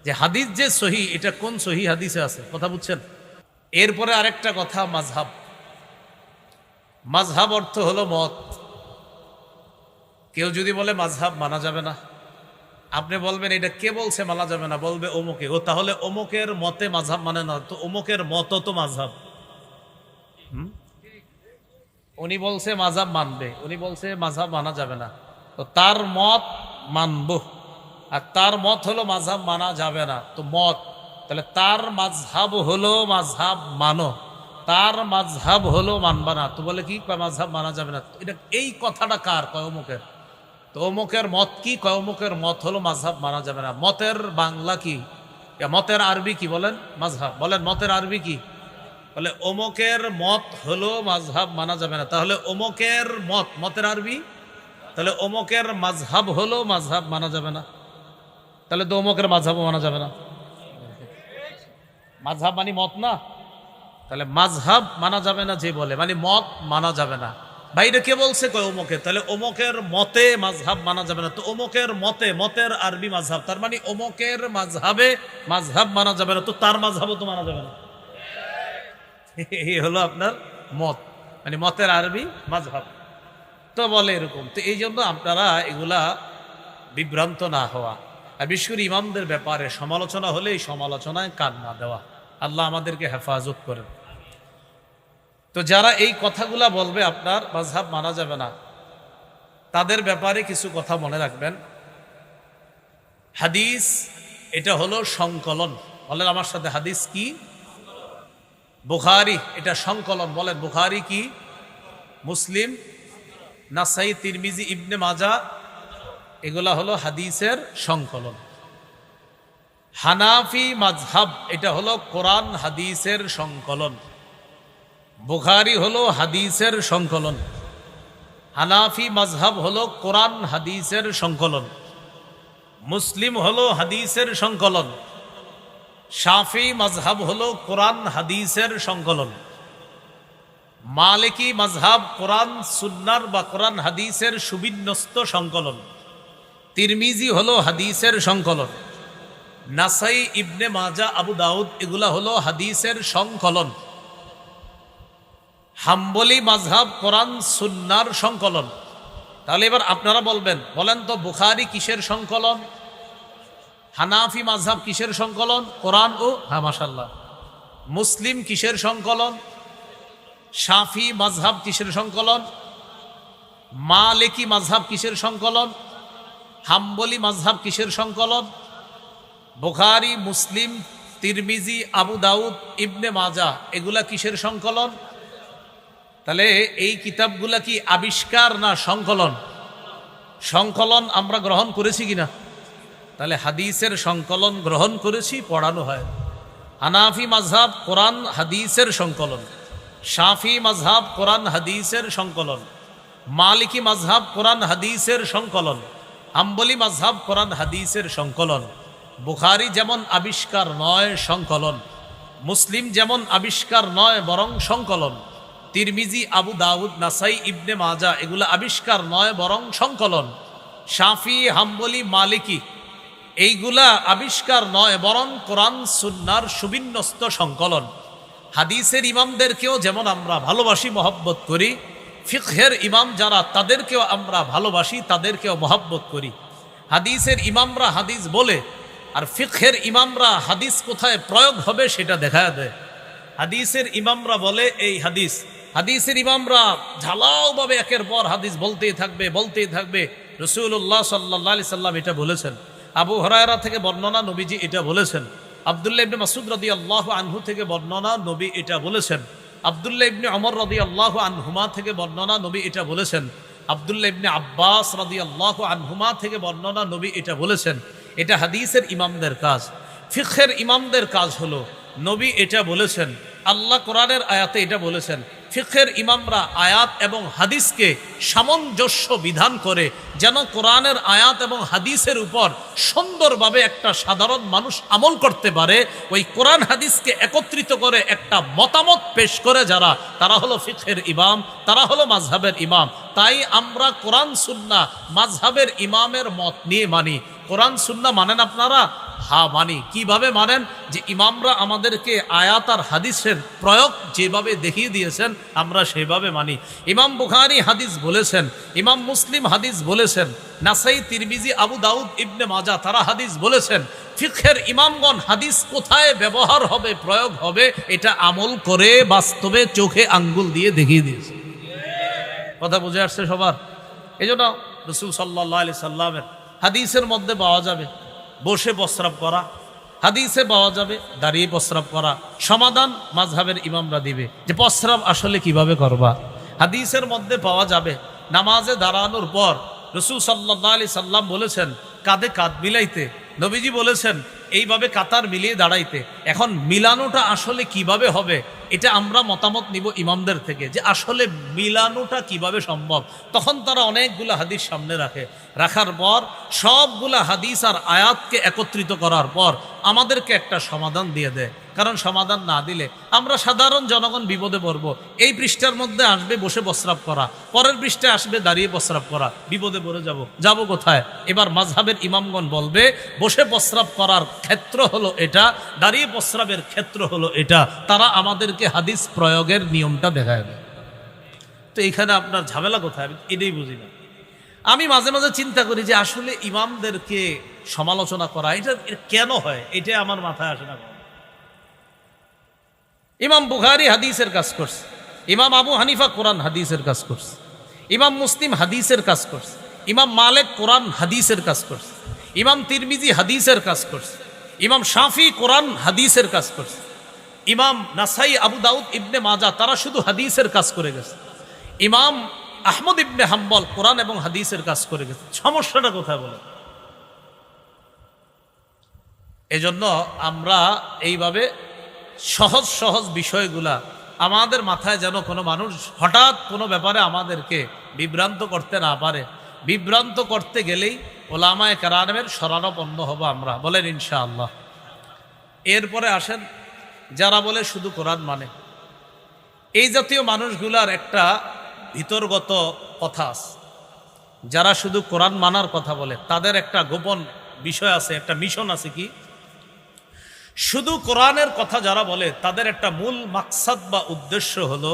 যে হাদিস যে সহি, এটা কোন সহি হাদিসে আছে, কথা বুঝছেন? এরপরে আরেকটা কথা, মাযহাব। মাযহাব অর্থ হলো মত। কেউ যদি বলে মাযহাব মানা যাবে না, আপনি বলবেন এটা কে বলছে মানা যাবে না? বলবে অমুকে। ও তাহলে অমুকের মতে মাযহাব মানে না, তো অমুকের মত তো মাযহাব। উনি বলছে মাযহাব মানবে, উনি বলছে মাযহাব মানা যাবে না, তো তার মত মানব। আর তার মত হলো মাযহাব মানা যাবে না, তো মত, তাহলে তার মাযহাব হলো মাযহাব মানো, তার মাযহাব হলো মানবা না। তো বলে কি মাযহাব মানা যাবে না, এটা এই কথাটা কার? কয় অমুকের। তো অমুকের মত কি? কয় অমুকের মত হলো মাযহাব মানা যাবে না। মতের বাংলা কি? মতের আরবি কি বলেন? মাযহাব। বলেন মতের আরবি কি? বলে অমুকের মত হলো মাযহাব মানা যাবে না। তাহলে অমুকের মত, মতের আরবি, তাহলে অমুকের মাযহাব হলো মাযহাব মানা যাবে না। তাহলে তো অমুকের মাযহাবও মানা যাবে না। মাযহাব মানে মত না, তাহলে মাযহাব মানা যাবে না যে বলে, মানে মত মানা যাবে না। বাইরে কে বলছে? কয় অমুকে। তাহলে অমুকের মতে মাযহাব মানা যাবে না, তো অমুকের মতে, মতের আরবি মাযহাব, তার মানে অমুকের মাযহাবে মাযহাব মানা যাবে না, তো তার মাযহাবও তো মানা যাবে না। এই হলো আপনার মত, মানে মতের আরবি মাযহাব। তো বলে এরকম। তো এই জন্য আপনারা এগুলা বিভ্রান্ত না হওয়া, আর বিশেষ করে ইমামদের ব্যাপারে সমালোচনা হলে এই সমালোচনায় কান না দেওয়া। আল্লাহ আমাদেরকে হেফাজত করেন। তো যারা এই কথাগুলা বলবে আপনার মাযহাব মানা যাবে না, তাদের ব্যাপারে কিছু কথা মনে রাখবেন। হাদিস এটা হলো সংকলন। বলেন আমার সাথে, হাদিস কি? বুখারী এটা সংকলন। বলেন বুখারী কি? মুসলিম, নাসাই, তিরমিজি, ইবনে মাজাহ, এগুলা হলো হাদিসের সংকলন। হানাফি মাযহাব এটা হলো কোরআন হাদিসের সংকলন। বুখারী হলো হাদিসের সংকলন, হানাফি মাযহাব হলো কোরআন হাদিসের সংকলন, মুসলিম হলো হাদিসের সংকলন, শাফি মাযহাব হলো কোরআন হাদিসের সংকলন, মালিকি মাযহাব কোরআন সুন্নাহর বা কোরআন হাদিসের সুবিন্যস্ত সংকলন, তিরমিজি হলো হাদিসের সংকলন, নাসাই, ইবনে মাজাহ, আবু দাউদ এগুলা হলো হাদিসের সংকলন, হাম্বলি মাযহাব কোরআন সুন্নাহর সংকলন। তাহলে এবার আপনারা বলেন তো বুখারী কিসের সংকলন? হানাফি মাযহাব কিসের সংকলন? কোরআন ও, হ্যাঁ মাশাআল্লাহ। মুসলিম কিসের সংকলন? শাফি মাযহাব কিসের সংকলন? মালিকি মাযহাব কিসের সংকলন? হাম্বলি মাযহাব কিসের সংকলন? বুখারী, মুসলিম, তিরমিজি, আবু দাউদ, ইবনে মাজাহ এগুলা কিসের সংকলন? তাহলে এই কিতাবগুলা কি আবিষ্কার না সংকলন? সংকলন আমরা গ্রহণ করেছি কিনা? তাহলে হাদিসের সংকলন গ্রহণ করেছি, পড়ানো হয়। হানাফি মাযহাব কোরআন হাদিসের সংকলন, শাফি মাযহাব কোরআন হাদিসের সংকলন, মালিকি মাযহাব কোরআন হাদিসের সংকলন, হাম্বলি মাযহাব কোরআন হাদিসের সংকলন। বুখারী যেমন আবিষ্কার নয়, সংকলন। মুসলিম যেমন আবিষ্কার নয়, বরং সংকলন। তিরমিজি, আবু দাউদ, নাসাই, ইবনে মাজাহ এগুলো আবিষ্কার নয়, বরং সংকলন। শাফি, হাম্বলি, মালিকি এইগুলা আবিষ্কার নয়, বরং কোরআন সুন্নাহর সুবিন্যস্ত সংকলন। হাদিসের ইমামদেরকেও যেমন আমরা ভালোবাসি, মহব্বত করি, ফিকহের ইমাম যারা তাদেরকেও আমরা ভালোবাসি, তাদেরকেও মহব্বত করি। হাদিসের ইমামরা হাদিস বলে, আর ফিকহের ইমামরা হাদিস কোথায় প্রয়োগ হবে সেটা দেখায় দেয়। হাদিসের ইমামরা বলে এই হাদিস, হাদিসের ইমামরা ঝালাওভাবে একের পর হাদিস বলতেই থাকবে। রাসূলুল্লাহ সাল্লাল্লাহু আলাইহি সাল্লাম এটা বলেছেন, আবু হুরায়রা থেকে বর্ণনা, নবীজি এটা বলেছেন। আব্দুল্লাহ ইবনে মাসউদ রাদিয়াল্লাহু আনহু থেকে বর্ণনা, নবী এটা বলেছেন। আব্দুল্লাহ ইবনে ওমর রাদিয়াল্লাহু আনহুমা থেকে বর্ণনা, নবী এটা বলেছেন। আব্দুল্লাহ ইবনে আব্বাস রাদিয়াল্লাহু আনহুমা থেকে বর্ণনা, নবী এটা বলেছেন। এটা হাদিসের ইমামদের কাজ। ফিকহের ইমামদের কাজ হলো নবী এটা বলেছেন, আল্লাহ কোরআনের আয়াতে এটা বলেছেন। ফিকহের ইমামরা আয়াত এবং হাদিসকে সামঞ্জস্য বিধান করে, যেন কোরআনের আয়াত এবং হাদিসের উপর সুন্দরভাবে একটা সাধারণ মানুষ আমল করতে পারে, ওই কোরআন হাদিসকে একত্রিত করে একটা মতামত পেশ করে যারা, তারা হলো ফিকহের ইমাম, তারা হলো মাযহাবের ইমাম। তাই আমরা কোরআন সুন্নাহ মাযহাবের ইমামের মত নিয়ে মানি। কোরআন সুন্নাহ মানেন আপনারা? হা মানি। কিভাবে মানেন? যে ইমামরা আমাদেরকে আয়াত আর হাদিসের প্রয়োগ যেভাবে দেখিয়ে দিয়েছেন আমরা সেভাবে মানি। ইমাম বুখারী হাদিস বলেছেন, ইমাম মুসলিম হাদিস বলেছেন, নাসাই, তিরমিজি, আবু দাউদ, ইবনে মাজাহ তারা হাদিস বলেছেন। ফিকহের ইমামগণ হাদিস কোথায় ব্যবহার হবে, প্রয়োগ হবে, এটা আমল করে বাস্তবে চোখে আঙ্গুল দিয়ে দেখিয়ে দিয়েছে। কথা বুঝে আসছে সবার? এই জন্য রাসূল সাল্লাল্লাহু আলাইহি সাল্লামের হাদিসের মধ্যে পাওয়া যাবে বসে প্রস্রাব করা, হাদিসে পাওয়া যাবে দাঁড়িয়ে প্রস্রাব করা। সমাধান মাযহাবের ইমামরা দিবে যে প্রস্রাব আসলে কিভাবে করবা। হাদিসের মধ্যে পাওয়া যাবে নামাজে দাঁড়ানোর পর রাসূল সাল্লাল্লাহু আলাইহি সাল্লাম বলেছেন কাঁধে কাঁধ মিলাইতে, নবীজি বলেছেন এইভাবে কাতার মিলিয়ে দাঁড়াইতে। এখন মিলানোটা আসলে কিভাবে হবে এটা আমরা মতামত নিব ইমামদের থেকে, যে আসলে মিলানোটা কিভাবে সম্ভব। তখন তারা অনেকগুলো হাদিস সামনে রাখে, রাখার পর সবগুলা হাদিস আর আয়াতকে একত্রিত করার পর আমাদেরকে একটা সমাধান দিয়ে দেয়। কারণ সমাধান না দিলে আমরা সাধারণ জনগণ বিপদে পড়ব। এই পৃষ্ঠার মধ্যে আসবে বসে প্রস্রাব করা, পরের পৃষ্ঠায় আসবে দাঁড়িয়ে প্রস্রাব করা, বিপদে পড়ে যাব কোথায়? এবার মাযহাবের ইমামগণ বলবে বসে প্রস্রাব করার ক্ষেত্র হলো এটা, দাঁড়িয়ে প্রস্রাবের ক্ষেত্র হলো এটা। তারা আমাদেরকে হাদিস প্রয়োগের নিয়মটা দেখায় দেয়। তো এখানে আপনার ঝামেলা কোথায়? আমি এটাই বুঝি না। আমি মাঝে মাঝে চিন্তা করি যে আসলে ইমামদেরকে সমালোচনা করা এটা কেন হয়, এটা আমার মাথায় আসে না। ইমাম বুখারী হাদিসের কাজ করছে, ইমাম আবু হানিফা কোরআন হাদিসের কাজ করছে, ইমাম মুসলিম হাদিসের কাজ করছে, ইমাম মালিক কোরআন হাদিসের কাজ করছে, ইমাম তিরমিজি হাদিসের কাজ করছে, ইমাম শাফি কোরআন হাদিসের কাজ করছে, ইমাম নাসাই, আবু দাউদ, ইবনে মাজাহ তারা শুধু হাদিসের কাজ করে গেছে, ইমাম আহমদ ইবনে হাম্বল কোরআন এবং হাদিসের কাজ করে গেছে। সমস্যাটা কোথায় বলে? এজন্য আমরা এইভাবে সহজ সহজ বিষয়গুলা আমাদের মাথায় যেন কোনো মানুষ হঠাৎ কোনো ব্যাপারে আমাদেরকে বিভ্রান্ত করতে না পারে। বিভ্রান্ত করতে গেলেই ওলামায়ে কেরামের শরণাপন্ন হব আমরা, বলেন ইনশাআল্লাহ। এরপরে আসেন যারা বলে শুধু কোরআন মানে, এই জাতীয় মানুষগুলার একটা ভিতরগত কথা আছে। যারা শুধু কোরআন মানার কথা বলে তাদের একটা গোপন বিষয় আছে, একটা মিশন আছে। কি? শুধু কোরআনের কথা যারা বলে তাদের একটা মূল মাকসাদ বা উদ্দেশ্য হলো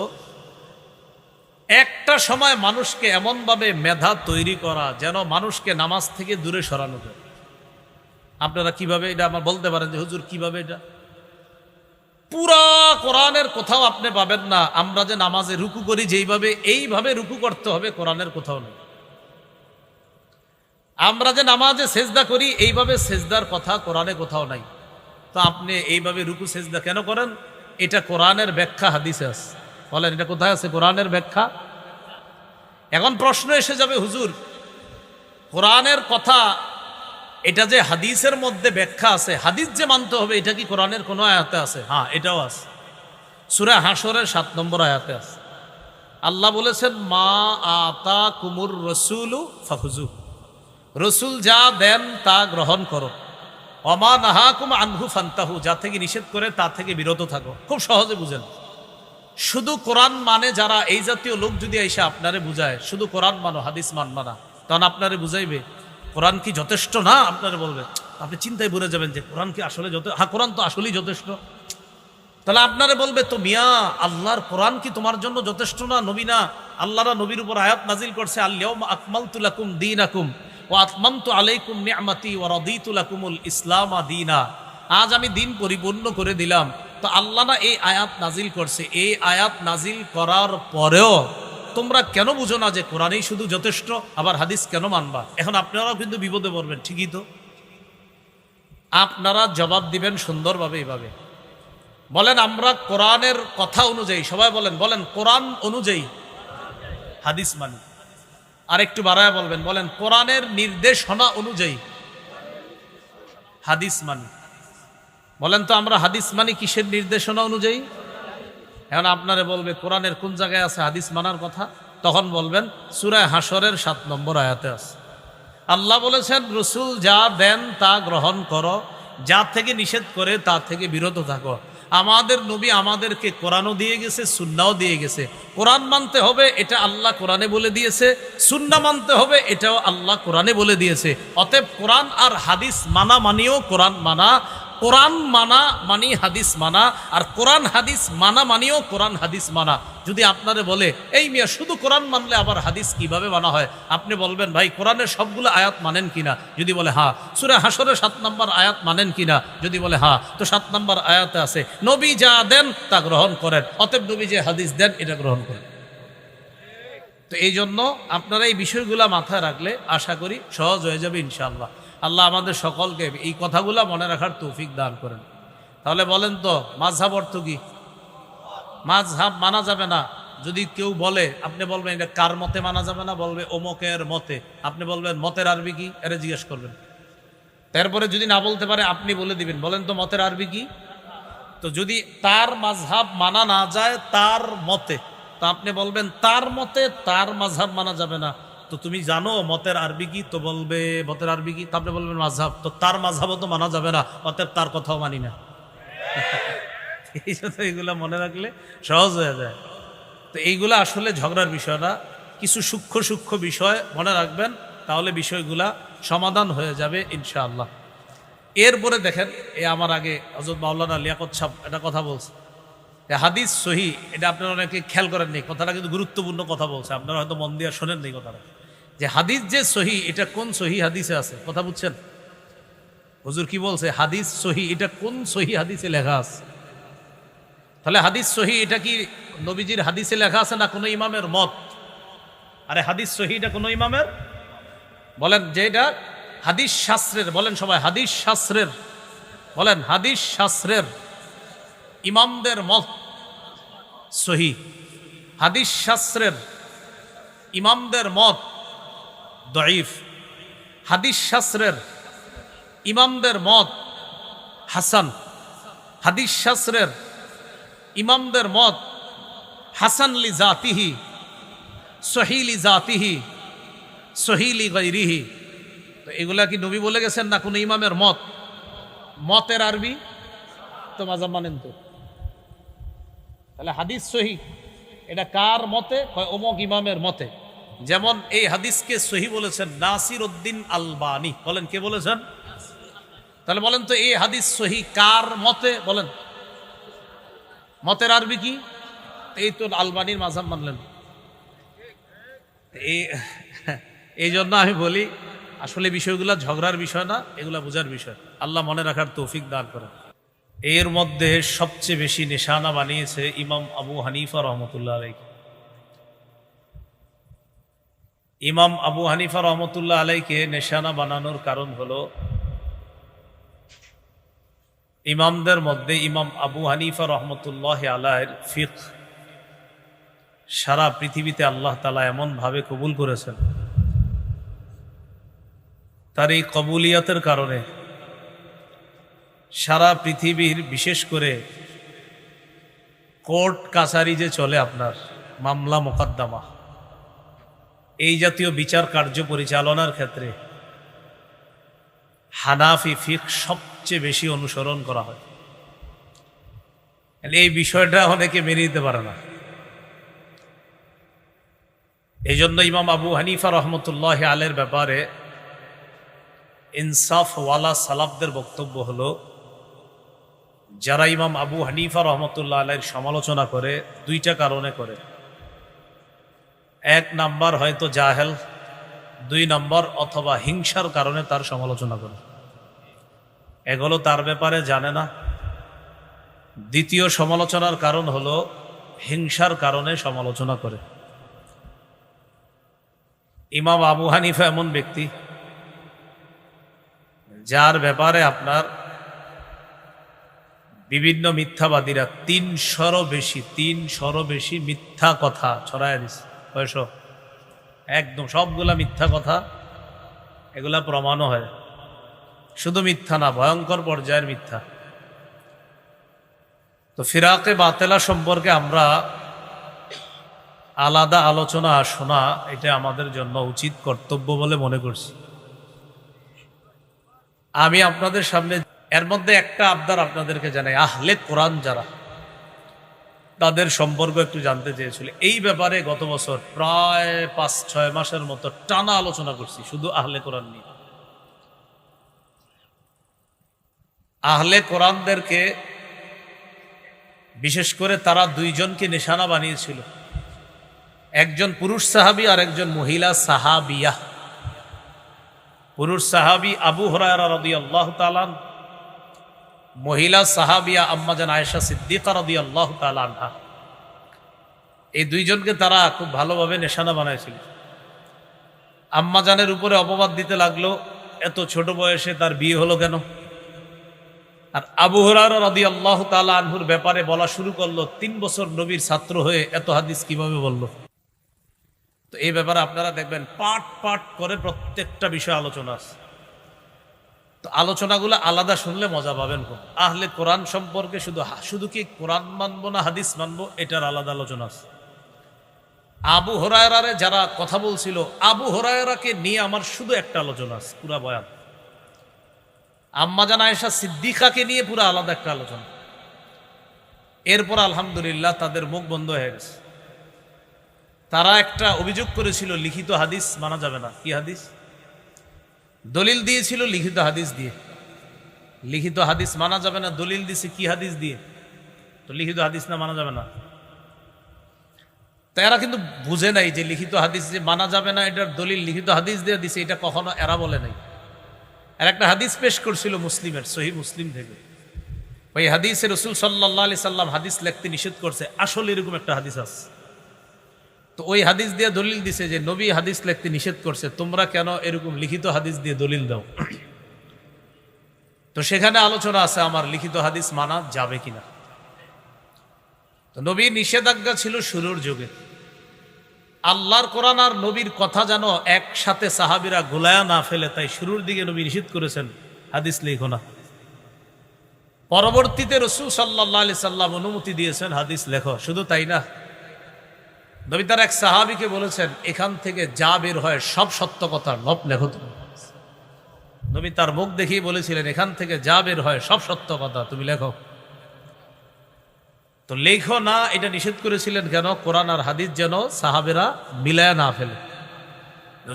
একটা সময় মানুষকে এমনভাবে মেধা তৈরি করা যেন মানুষকে নামাজ থেকে দূরে সরানো যায়। আপনারা কিভাবে এটা আমার বলতে পারেন যে হুজুর কিভাবে? এটা পুরা কোরআনের কোথাও আপনি পাবেন না আমরা যে নামাজে রুকু করি যেইভাবে এইভাবে রুকু করতে হবে, কোরআনের কোথাও নেই। আমরা যে নামাজে সেজদা করি এইভাবে সেজদার কথা কোরআনে কোথাও নাই। তো আপনি এইভাবে রুকু সেজদা কেন করেন? এটা কোরআনের ব্যাখ্যা হাদিসে আছে। বলেন এটা কোথায় আছে কোরআনের ব্যাখ্যা? এখন প্রশ্ন এসে যাবে হুজুর কোরআনের কথা এটা যে হাদিসের মধ্যে ব্যাখ্যা আছে, হাদিস যে মানতে হবে এটা কি কোরআনের কোনো আয়াতে আছে? হ্যাঁ, এটাও আছে। সূরা হাশরের ৭ নম্বর আয়াতে আছে। আল্লাহ বলেছেন মা আতা কুমুর রসুলু ফাখুজু, রসুল যা দেন তা গ্রহণ করো, ওমা নাহাকুম আনহু ফান্তাহু, যা থেকে নিষেধ করে তা থেকে বিরত থাকো। খুব সহজে বুঝেন। শুধু কোরআন মানে যারা এই জাতীয় লোক যদি এসে আপনারে বুঝায় শুধু কোরআন মানো হাদিস মানবা না, তখন আপনারে বুঝাইবে কোরআন কি যথেষ্ট না, আপনারে বলবে, আপনি চিন্তায় পড়ে যাবেন যে কোরআন কি আসলে হ্যাঁ কোরআন তো আসলেই যথেষ্ট। তাহলে আপনারে বলবে তো মিয়া আল্লাহর কোরআন কি তোমার জন্য যথেষ্ট না? নবী না, আল্লাহরা নবীর উপর আয়াত নাজিল করছে আল-ইয়াউমা আকমালতু লাকুম দীনাকুম ওয়া আতমামতু আলাইকুম নি'মাতি ওয়া রাদিতু লাকুমুল ইসলামা দীনা, আজ আমি দিন পরিপূর্ণ করে দিলাম। তো আল্লাহ না এই আয়াত নাজিল করছে, এই আয়াত নাজিল করার পরেও তোমরা কেন বুঝো না যে কোরআনই শুধু যথেষ্ট, আবার হাদিস কেন মানবা? এখন আপনারাও কিন্তু বিপদে পড়বেন। ঠিকই তো, আপনারা জবাব দিবেন সুন্দরভাবে এইভাবে বলেন আমরা কোরআনের কথা অনুযায়ী, সবাই বলেন বলেন কোরআন অনুযায়ী হাদিস মানি। আর একটু বাড়ায় বলবেন, বলেন কোরআনের নির্দেশনা অনুযায়ী হাদিস মানি। বলেন তো আমরা হাদিস মানি কিসের নির্দেশনা অনুযায়ী? এখন আপনারে বলবে কোরআনের কোন জায়গায় আছে হাদিস মানার কথা? তখন বলবেন সূরা হাশরের ৭ নম্বর আয়াতে আছে। আল্লাহ বলেছেন রসুল যা দেন তা গ্রহণ করো, যা থেকে নিষেধ করে তা থেকে বিরত থাকো। আমাদের নবী আমাদেরকে কোরআনও দিয়ে গেছে, সুন্নাও দিয়ে গেছে। কোরআন মানতে হবে, এটা আল্লাহ কোরআনে বলে দিয়েছে। সুন্নাহ মানতে হবে, এটাও আল্লাহ কোরআনে বলে দিয়েছে। অতএব কোরআন আর হাদিস মানা মানিও কোরআন মানা, কোরআন মানা মানি হাদিস মানা, আর কোরআন হাদিস মানা মানিও কোরআন হাদিস মানা। যদি আপনারে বলে এই মিয়া শুধু কোরআন মানলে আবার হাদিস কিভাবে মানা হয়, আপনি বলবেন ভাই কোরআনের সবগুলো আয়াত মানেন কিনা? যদি বলে হ্যাঁ। সূরা হাশরের 7 নম্বর আয়াত মানেন কিনা? যদি বলে হ্যাঁ, তো 7 নম্বর আয়াতে আছে নবী যা দেন তা গ্রহণ করেন, অতএব নবী যে হাদিস দেন এটা গ্রহণ করেন। তো এই জন্য আপনারা এই বিষয়গুলা মাথায় রাখলে আশা করি সহজ হয়ে যাবে ইনশাআল্লাহ। আল্লাহ আমাদের সকলকে এই কথাগুলা মনে রাখার তৌফিক দান করেন। তাহলে বলেন তো মাযহাব অর্থ কি? মাযহাব মানা যাবে না। যদি কেউ বলে, আপনি বলবেন এটা কার মতে মানা যাবে না? বলবে অমুকের মতে। আপনি বলবেন মতের আরবি কি? এটা জিজ্ঞেস করবেন। তারপরে যদি না বলতে পারে আপনি বলে দিবেন, বলেন তো মতের আরবি কি? তো যদি তার মাযহাব মানা না যায় তার মতে, তো আপনি বলবেন তার মতে তার মাযহাব মানা যাবে না। তো তুমি জানো মতের আরবি কি? তো বলবে মতের আরবি কি? তো আপনি বলবেন মাযহাব। তো তার মাযহাবও তো মানা যাবে না, অতএব তার কথাও মানি না। এই জন্য এইগুলা মনে রাখলে সহজ হয়ে যায়। তো এইগুলা আসলে ঝগড়ার বিষয় না, কিছু সূক্ষ্ম সূক্ষ্ম বিষয় মনে রাখবেন, তাহলে বিষয়গুলা সমাধান হয়ে যাবে ইনশাআল্লাহ। এরপরে দেখেন, আমার আগে হযরত মাওলানা লিয়াকত সাহেব একটা কথা বলছে, হাদিস সহি। এটা আপনারা অনেকে খেয়াল করেননি, কথাটা কিন্তু গুরুত্বপূর্ণ কথা বলছে, আপনারা হয়তো মন দিয়ে শোনেন নি কথাটা। যে হাদিস যে সহি, এটা কোন সহি হাদিসে আছে? কথা বুঝছেন? হুজুর কি বলছে? হাদিস সহি, এটা কোন সহি হাদিসে লেখা আছে? তাহলে হাদিস সহি এটা কি নবীজির হাদিসে লেখা আছে না কোনো ইমামের মত? আরে হাদিস সহি এটা কোনো ইমামের, বলেন যে এটা হাদিস শাস্ত্রের, বলেন সবাই হাদিস শাস্ত্রের, বলেন হাদিস শাস্ত্রের ইমামদের মত সহি। হাদিস শাস্ত্রের ইমামদের মত দঈফ। হাদিস শাস্ত্রের ইমামদের মত হাসান। হাদিস শাস্ত্রের ইমামদের মত হাসান লি জাতিহি, সহি লি জাতিহি, সহি লি গায়রিহি। তো এগুলা কি নবী বলে গেছেন না কোনো ইমামের মত? মতের আরবি তো মাযহাব মানেন তো। তাহলে হাদিস সহি এটা কার মতে? অমুক ইমামের মতে। যেমন এই হাদিসকে সহি বলেছেন নাসির উদ্দিন আলবানী। বলেন কে বলেছেন? তাহলে বলেন তো এই হাদিস সহি কার মতে? বলেন মতের আরবি কি? এই তো আলবানীর মাযহাব মানলেন। এই জন্য আমি বলি আসলে বিষয়গুলো ঝগড়ার বিষয় না, এগুলা বোঝার বিষয়। আল্লাহ মনে রাখার তৌফিক দান করেন। এর মধ্যে সবচেয়ে বেশি নিশানা বানিয়েছে ইমাম আবু হানিফা রহমতুল্লাহ আলাইহি। ইমাম আবু হানিফা রহমতুল্লাহ আলাইকে নিশানা বানানোর কারণ হলো ইমামদের মধ্যে ইমাম আবু হানিফা রহমতুল্লাহ আলাইহির ফিকহ সারা পৃথিবীতে আল্লাহ তাআলা এমন ভাবে কবুল করেছেন, তার এই কবুলিয়াতের কারণে সারা পৃথিবীর, বিশেষ করে কোর্ট কাছারি যে চলে আপনার মামলা মোকদ্দমা, এই জাতীয় বিচার কার্য পরিচালনার ক্ষেত্রে হানাফি ফিকহ সবচেয়ে বেশি অনুসরণ করা হয়। এই বিষয়টা অনেকে মেনে নিতে পারে না। এই জন্য ইমাম আবু হানিফা রহমতুল্লাহ আলাইহির ব্যাপারে ইনসাফওয়ালা সালাফদের বক্তব্য হলো, যারা ইমাম আবু হানিফা রহমতুল্লাহ আলাইহির সমালোচনা করে দুইটা কারণে করে। এক নাম্বার হয়তো জাহেল, দুই নম্বর অথবা হিংসার কারণে তার সমালোচনা করে। এক হলো তার ব্যাপারে জানে না, দ্বিতীয় সমালোচনার কারণ হলো হিংসার কারণে সমালোচনা করে। ইমাম আবু হানিফা এমন ব্যক্তি যার ব্যাপারে আপনার বিভিন্ন মিথ্যাবাদীরা 300-ও বেশি মিথ্যা কথা ছড়ায় দিছে। কয়শো? একদম সবগুলা মিথ্যা কথা, এগুলা প্রমাণও হয়। শুধু মিথ্যা না, ভয়ঙ্কর পর্যায়ের মিথ্যা। তো ফিরাকে বাতেলা সম্পর্কে আমরা আলাদা আলোচনা শোনা এটা আমাদের জন্য উচিত কর্তব্য বলে মনে করছি। আমি আপনাদের সামনে এর মধ্যে একটা আবদার আপনাদেরকে জানাই, আহলে কোরআন যারা, তাদের সম্পর্ক একটু জানতে চেয়েছিল। এই ব্যাপারে গত বছর প্রায় 5-6 মাসের মতো টানা আলোচনা করছি শুধু আহলে কোরআন নিয়ে। আহলে কোরআনদেরকে বিশেষ করে তারা দুইজনকে নিশানা বানিয়েছিল, একজন পুরুষ সাহাবী আর একজন মহিলা সাহাবিয়া। পুরুষ সাহাবী আবু হুরায়রা রাদিয়াল্লাহু তাআলা, মহিলা সাহাবিয়া আম্মাজান আয়েশা সিদ্দিকা রাদিয়াল্লাহু তাআলা আনহা। এই দুইজনকে তারা খুব ভালোভাবে নিশানা বানাইছিল। আম্মাজানের উপরে অপবাদ দিতে লাগলো, এত ছোট বয়সে তার বিয়ে হলো কেন। আর আবু হুরায়রা রাদিয়াল্লাহু তাআলা আনহুর ব্যাপারে বলা শুরু করলো, 3 বছর নবীর ছাত্র হয়ে এত হাদিস কিভাবে বলল। তো এই ব্যাপারে আপনারা দেখবেন পাট পাট করে প্রত্যেকটা বিষয় আলোচনা আছে। তো আলোচনাগুলো আলাদা শুনলে মজা পাবেন খুব। আহলে কোরআন সম্পর্কে শুধু কি কোরআন মানবো না হাদিস মানবো, এটার আলাদা আলোচনা আছে। আবু হুরায়রারে যারা কথা বলছিল, আবু হুরায়রাকে নিয়ে আমার শুধু একটা আলোচনা আছে, পুরা বয়ান। আম্মাজান আয়েশা সিদ্দিকাকে নিয়ে পুরো আলাদা একটা আলোচনা। এরপর আলহামদুলিল্লাহ তাদের মুখ বন্ধ হয়ে গেছে। তারা একটা অভিযোগ করেছিল লিখিত হাদিস মানা যাবে না। কি হাদিস? দলিল দিয়েছিল লিখিত হাদিস দিয়ে, লিখিত হাদিস মানা যাবে না। দলিল দিছে কি হাদিস দিয়ে? তো লিখিত হাদিস না মানা যাবে না। তো এরা কিন্তু বুঝে নাই যে লিখিত হাদিস যে মানা যাবে না এটার দলিল লিখিত হাদিস দিয়ে দিছে, এটা কখনো এরা বলে নাই। আর একটা হাদিস পেশ করছিল মুসলিমের, সহিহ মুসলিম থেকে। ওই হাদিসে রাসূল সাল্লাল্লাহু আলাইহি সাল্লাম হাদিস লিখতে নিষেধ করছে, আসলে এরকম একটা হাদিস আছে। তো ওই হাদিস দিয়ে দলিল দিছে যে নবী হাদিস লিখতে নিষেধ করছে, তোমরা কেন এরকম লিখিত হাদিস দিয়ে দলিল দাও। তো সেখানে আলোচনা আছে আমার লিখিত হাদিস মানা যাবে কিনা। তো নবীর নিষেধাজ্ঞা ছিল শুরুর যুগে। আল্লাহর কোরআন আর নবীর কথা যেন একসাথে সাহাবীরা গোলায়া না ফেলে, তাই শুরুর দিকে নবী নিষেধ করেছেন হাদিস লেখো না। পরবর্তীতে রাসূল সাল্লাল্লাহু আলাইহি সাল্লাম অনুমতি দিয়েছেন হাদিস লেখো। শুধু তাই না, নবী তার এক সাহাবীকে বলেছেন, এখান থেকে যা বের হয় সব সত্য কথা লেখো তুমি। নবী তার মুখ দেখিয়ে বলেছিলেন, এখান থেকে যা বের হয় সব সত্য কথা তুমি লেখো। তো লেখো না এটা নিষেধ করেছিলেন কেন? কোরআন আর হাদিস যেন সাহাবীরা মিলায়া না ফেলে।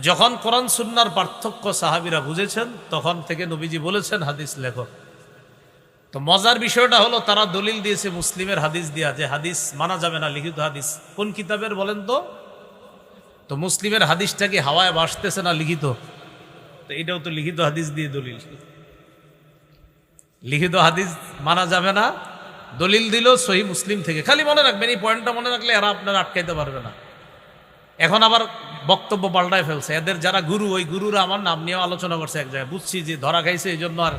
যখন কোরআন সুন্নাহর পার্থক্য সাহাবীরা বুঝেছেন, তখন থেকে নবীজি বলেছেন হাদিস লেখো। তো মজার বিষয়টা হলো, তারা দলিল দিয়েছে মুসলিমের হাদিস দিয়া যে হাদিস মানা যাবে না লিখিত হাদিস। কোন কিতাবের বলেন তো? তো মুসলিমের হাদিসটা কি হাওয়ায় ভাসতেছে না লিখিত? তো এটাও তো লিখিত হাদিস দিয়ে দলিল। লিখিত হাদিস মানা যাবে না, দলিল দিল সহিহ মুসলিম থেকে। খালি মনে রাখবেন, এই পয়েন্টটা মনে রাখলে এরা আপনারা আটকাইতে পারবে না। এখন আবার বক্তব্য পাল্টায় ফেলছে। এদের যারা গুরু, ওই গুরুরা আমার নাম নিয়ে আলোচনা করছে এক জায়গায়। বুঝছি যে ধরা খাইছে, এই জন্য আর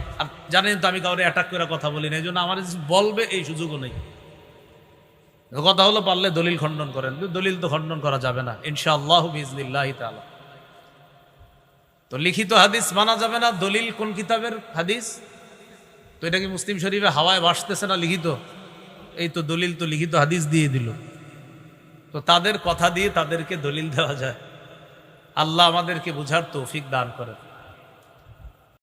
জানেন তো আমি কাউরে অ্যাটাক করে কথা বলি না, এই জন্য আমার বলবে এই সুযোগও নেই। কথা হলো পারলে দলিল খণ্ডন করেন, দলিল তো খণ্ডন করা যাবে না ইনশাআল্লাহু বিইজনিল্লাহি তাআলা। তো লিখিত হাদিস মানা যাবে না, দলিল কোন কিতাবের হাদিস? তো এটা কি মুসলিম শরীফে হাওয়ায় ভাসতেছে না লিখিত? এই তো দলিল তো লিখিত হাদিস দিয়ে দিল। তো তাদের কথা দিয়ে তাদেরকে দলিল দেওয়া যায়। আল্লাহ আমাদেরকে বুঝার তৌফিক দান করেন।